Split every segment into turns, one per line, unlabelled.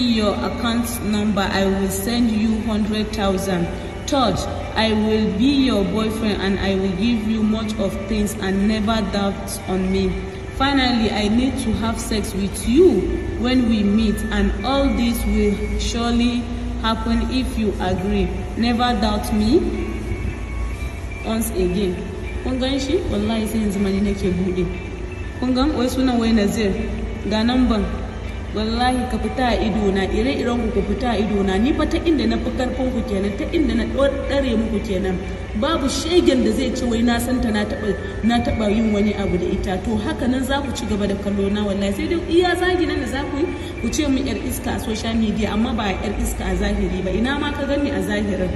your account number, I will send you 100,000. Third, I will be your boyfriend and I will give you much of things and never doubt on me. Finally, I need to have sex with you when we meet, and all this will surely happen if you agree. Never doubt me. Once again. Kun gan shi? Wallahi sai yanzu mani nake bude. Kun gan wai sunan wai Nazir. Ga namban. Wallahi ka fita a ido na, ire-iren ku fita a ido na. Ni fa ta inda na fi karfin ku kenan, ta inda na dare muku kenan. Babu shegen da zai ce wai na santa na taba yin wani abu da ita. To haka nan za ku ci gaba da kallo na wallahi. Sai dai iya zagi nan da za ku yi ku ce mu yar iska a social media, amma ba yar iska a zahiri ba. Ina ma ka gani a zahirin.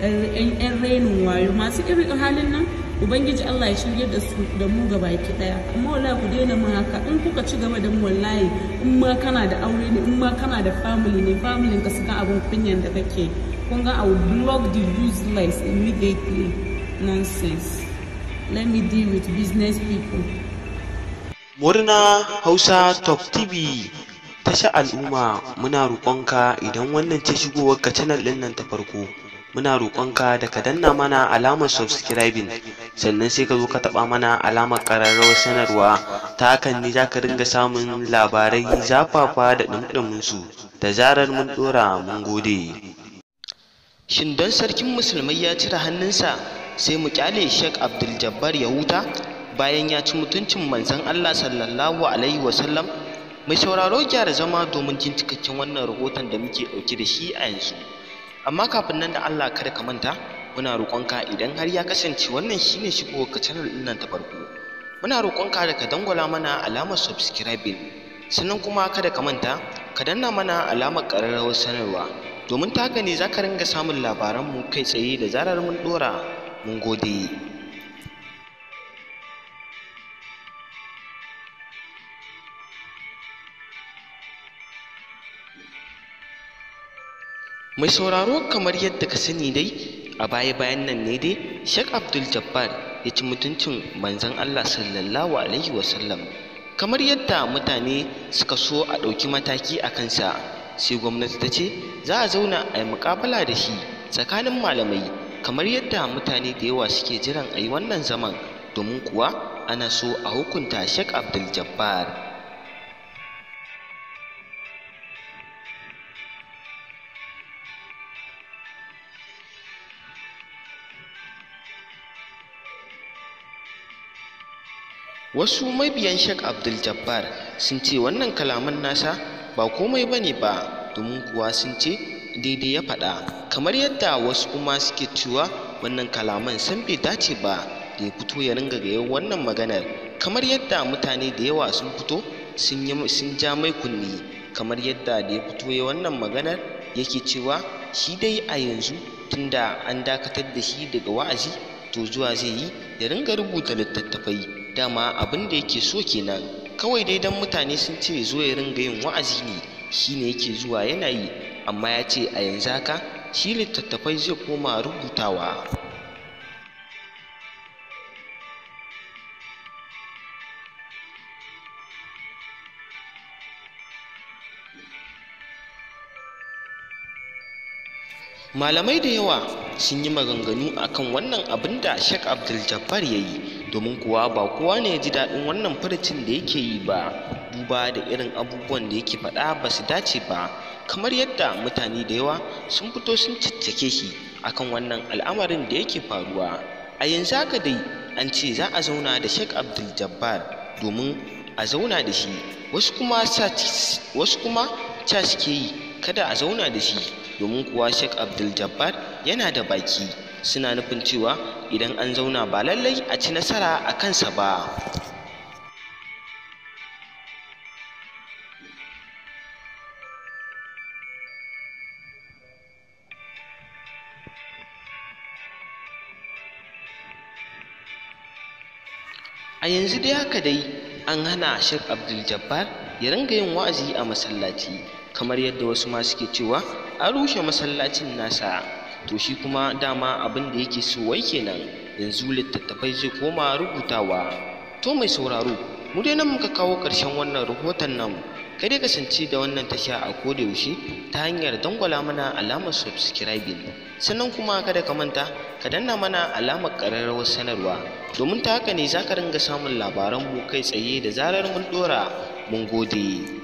Yan rainin wayo masu irin halin nan, ubangiji Allah ya shirye da mu gaba ki daya. Amma wallahi ku daina mu haka. In kuka ci gaba da mu wallahi, in ma kana da aure ne, in ma kana da family ne, family ka suka abun kunyan da kake. Kun ga, I will block the useless immediately. Nonsense. Let me deal with business people.
Murna Hausa Top TV, tasha al'umma. Muna roƙonka idan wannan ce shigowar ka channel din nan ta farko, muna roƙonka da ka danna mana alamar subscribing, sannan sai ka zo ka taɓa mana alamar ƙararrawar sanarwa. Ta hakan ne za ka ringa samun labarai zafafa da ɗumɗumin su da zarar mun ɗora. Mun gode.
Shin don sarkin musulmai ya cire hannunsa sai mu kyale Sheikh Abdul Jabbar ya huta bayan ya ci mutuncin manzon Allah sallallahu alaihi wasallam? Mai sauraro gyara zama domin jin cikakken wannan rahoton da muke ɗauke da shi a yanzu. Amma kafin nan da Allah, kada ka manta, muna roƙonka idan har ya kasance wannan shine shigowar ka channel din nan ta farko, muna roƙonka da ka dangwala mana alamar subscribing, sannan kuma kada ka manta ka danna mana alamar ƙararrawar sanarwa, domin ta haka ne za ka ringa samun labaran mu kai tsaye da zarar mun ɗora. Mun gode. Mai sauraro, kamar yadda ka sani dai, a baya-bayan nan ne dai Sheikh Abdul Jabbar ya ci mutuncin manzon Allah sallallahu alaihi wasallam. Kamar yadda mutane suka so a ɗauki mataki a kansa, sai gwamnati ta ce za a zauna a yi muƙabala da shi tsakanin malamai, kamar yadda mutane da yawa suke jiran a yi wannan zaman, domin kuwa ana so a hukunta Sheikh Abdul Jabbar. Wasu mabiyan Sheikh Abdul Jabbar sun ce wannan kalaman nasa ba komai bane ba, domin kuwa sun ce daidai ya faɗa. Kamar yadda wasu kuma suke cewa wannan kalaman san bai dace ba da ya fito ya ringa gayen wannan maganar. Kamar yadda mutane da yawa sun fito sun ja mai kunni, kamar yadda da ya fito ya wannan maganar yake cewa shi dai a yanzu tunda an dakatar da shi daga wa'azi, to zuwa zai yi ya ringa rubuta littattafai. Dama abin da yake so kenan, kawai dai dan mutane sun ce zo ya ringa yin wa'azi ne shine yake zuwa yana yi, amma ya ce a yanzu haka shi littattafai zai koma rubutawa. Malamai da yawa sun yi maganganu akan wannan abin da Sheikh Abdul Jabbar ya yi, domin kuwa ba kowa ne ya ji daɗin wannan furucin da yake yi ba, duba da irin abubuwan da yake faɗa ba su dace ba. Kamar yadda mutane da yawa sun fito sun ciccike shi akan wannan al'amarin da yake faruwa. A yanzu haka dai an ce za a zauna da Sheikh Abdul Jabbar domin a zauna da shi, wasu kuma ca suke yi kada a zauna da shi, domin kuwa Sheikh Abdul Jabbar yana da baki, suna nufin cewa idan an zauna ba lallai a ci nasara a kansa ba. A yanzu dai haka dai an hana Sheikh Abdul Jabbar ya ringa yin wa'azi a masallaci, kamar yadda wasu ma suke cewa an rushe masallacin nasa. To shi kuma dama abin da yake so wai kenan, yanzu littattafai zai koma rubutawa. To mai sauraro, mu dai nan muka kawo ƙarshen wannan rahoton namu. kai dai kasance da wannan tasha a kodayaushe ta hanyar dangwala mana alamar subscribing, sannan kuma kada ka manta ka danna mana alamar ƙararrawar sanarwa, domin ta haka ne za ka ringa samun labaranmu kai tsaye da zarar mun ɗora. Mun gode.